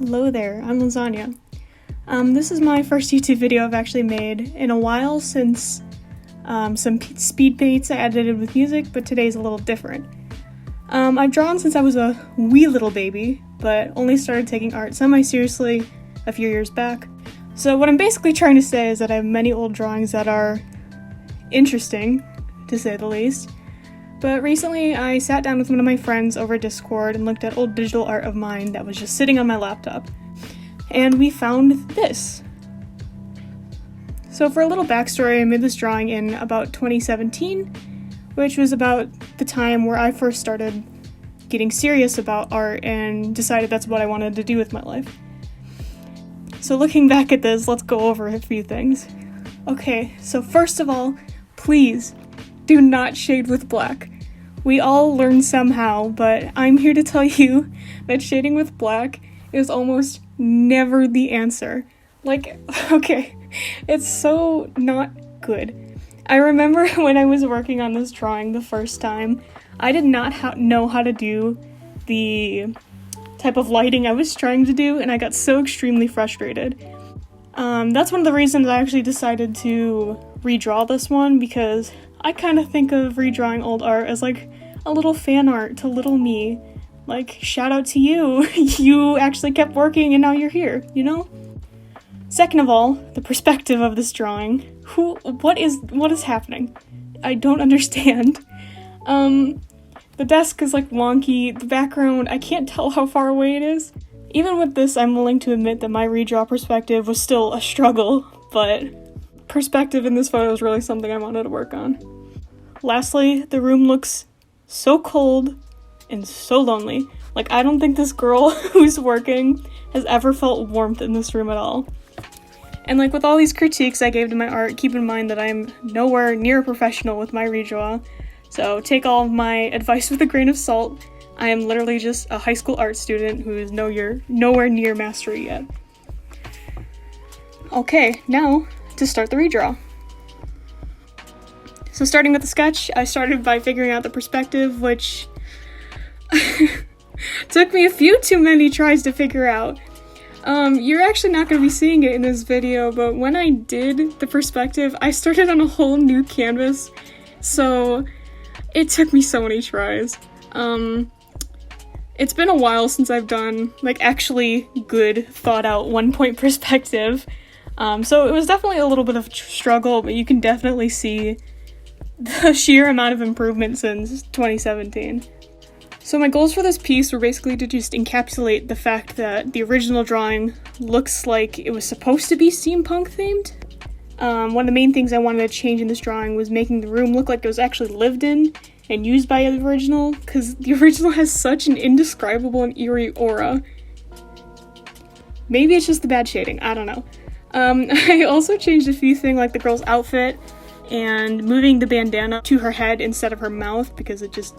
Hello there, I'm Lizzanya. This is my first YouTube video I've actually made in a while since some speed paints I edited with music, but today's a little different. I've drawn since I was a wee little baby, but only started taking art semi-seriously a few years back. So what I'm basically trying to say is that I have many old drawings that are interesting, to say the least. But recently I sat down with one of my friends over Discord and looked at old digital art of mine that was just sitting on my laptop. And we found this. So for a little backstory, I made this drawing in about 2017, which was about the time where I first started getting serious about art and decided that's what I wanted to do with my life. So looking back at this, let's go over a few things. Okay, so first of all, please do not shade with black. We all learn somehow, but I'm here to tell you that shading with black is almost never the answer. Okay, it's so not good. I remember when I was working on this drawing the first time, I did not know how to do the type of lighting I was trying to do, and I got so extremely frustrated. That's one of the reasons I actually decided to redraw this one, because I kind of think of redrawing old art as like a little fan art to little me. Like, shout out to you. You actually kept working and now you're here, you know? Second of all, the perspective of this drawing. What is happening? I don't understand. The desk is like wonky, the background, I can't tell how far away it is. Even with this, I'm willing to admit that my redraw perspective was still a struggle, but perspective in this photo is really something I wanted to work on. Lastly, the room looks so cold and so lonely. Like, I don't think this girl who's working has ever felt warmth in this room at all. And like with all these critiques I gave to my art, keep in mind that I'm nowhere near a professional with my redraw, so take all of my advice with a grain of salt. I am literally just a high school art student who is nowhere near mastery yet. Okay, now to start the redraw. So starting with the sketch, I started by figuring out the perspective, which took me a few too many tries to figure out. You're actually not going to be seeing it in this video, but when I did the perspective, I started on a whole new canvas, so it took me so many tries. It's been a while since I've done, like, actually good, thought-out, one-point perspective, so it was definitely a little bit of a struggle, but you can definitely see the sheer amount of improvement since 2017. So my goals for this piece were basically to just encapsulate the fact that the original drawing looks like it was supposed to be steampunk themed. One of the main things I wanted to change in this drawing was making the room look like it was actually lived in and used by the original, because the original has such an indescribable and eerie aura. Maybe it's just the bad shading, I don't know. I also changed a few things like the girl's outfit and moving the bandana to her head instead of her mouth because it just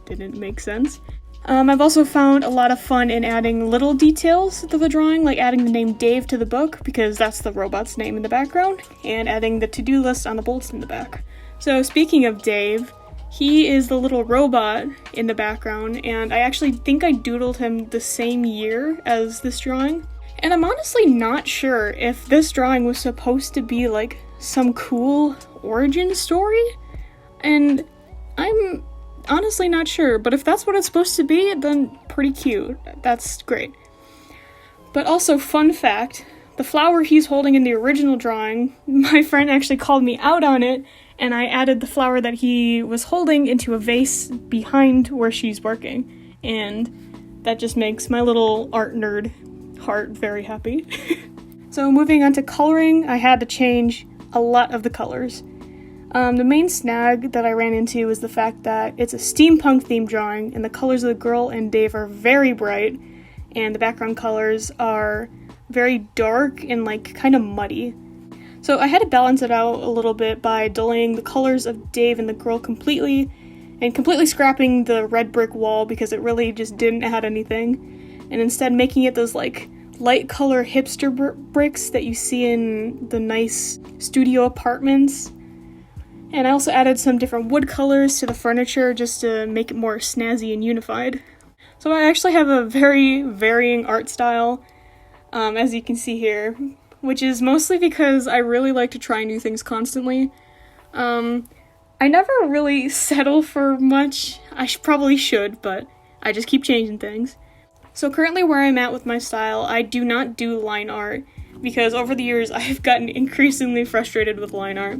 didn't make sense. I've also found a lot of fun in adding little details to the drawing, like adding the name Dave to the book, because that's the robot's name in the background, and adding the to-do list on the bolts in the back. So speaking of Dave, he is the little robot in the background, and I actually think I doodled him the same year as this drawing. And I'm honestly not sure if this drawing was supposed to be like some cool origin story, and I'm honestly not sure, but if that's what it's supposed to be, then pretty cute. That's great. But also, fun fact, the flower he's holding in the original drawing, my friend actually called me out on it, and I added the flower that he was holding into a vase behind where she's working, and that just makes my little art nerd heart very happy. So moving on to coloring, I had to change a lot of the colors. The main snag that I ran into was the fact that it's a steampunk themed drawing, and the colors of the girl and Dave are very bright, and the background colors are very dark and like kind of muddy. So I had to balance it out a little bit by dulling the colors of Dave and the girl completely, and completely scrapping the red brick wall because it really just didn't add anything, and instead making it those like light color hipster bricks that you see in the nice studio apartments. And I also added some different wood colors to the furniture just to make it more snazzy and unified. So I actually have a very varying art style. as you can see here, which is mostly because I really like to try new things constantly. I never really settle for much. I probably should, but I just keep changing things. So currently where I'm at with my style, I do not do line art, because over the years I have gotten increasingly frustrated with line art.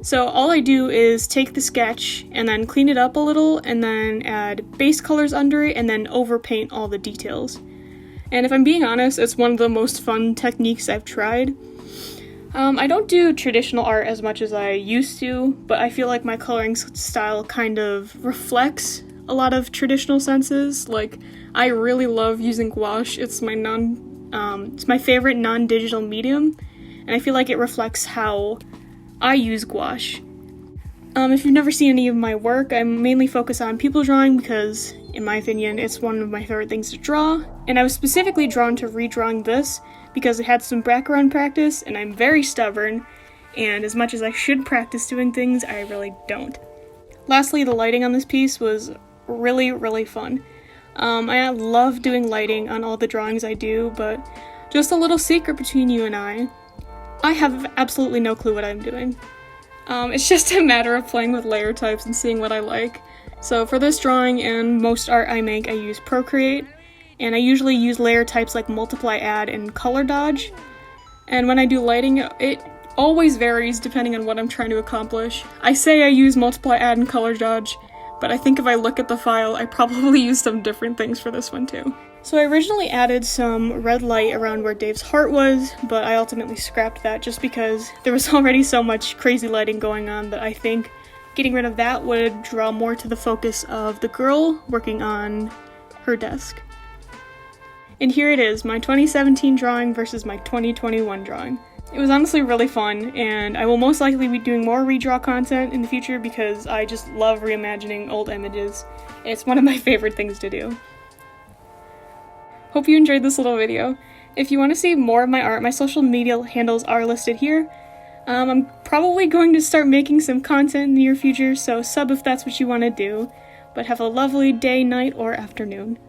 So all I do is take the sketch and then clean it up a little and then add base colors under it and then overpaint all the details. And if I'm being honest, it's one of the most fun techniques I've tried. I don't do traditional art as much as I used to, but I feel like my coloring style kind of reflects a lot of traditional senses. Like, I really love using gouache. It's my favorite non-digital medium, and I feel like it reflects how I use gouache. If you've never seen any of my work, I mainly focus on people drawing because, in my opinion, it's one of my favorite things to draw, and I was specifically drawn to redrawing this because it had some background practice, and I'm very stubborn, and as much as I should practice doing things, I really don't. Lastly, the lighting on this piece was really, really fun. I love doing lighting on all the drawings I do, but just a little secret between you and I have absolutely no clue what I'm doing. It's just a matter of playing with layer types and seeing what I like. So for this drawing and most art I make, I use Procreate, and I usually use layer types like Multiply, Add, and Color Dodge. And when I do lighting, it always varies depending on what I'm trying to accomplish. I say I use Multiply, Add, and Color Dodge, but I think if I look at the file, I probably used some different things for this one too. So I originally added some red light around where Dave's heart was, but I ultimately scrapped that just because there was already so much crazy lighting going on that I think getting rid of that would draw more to the focus of the girl working on her desk. And here it is, my 2017 drawing versus my 2021 drawing. It was honestly really fun, and I will most likely be doing more redraw content in the future because I just love reimagining old images. It's one of my favorite things to do. Hope you enjoyed this little video. If you want to see more of my art, my social media handles are listed here. I'm probably going to start making some content in the near future, so sub if that's what you want to do. But have a lovely day, night, or afternoon.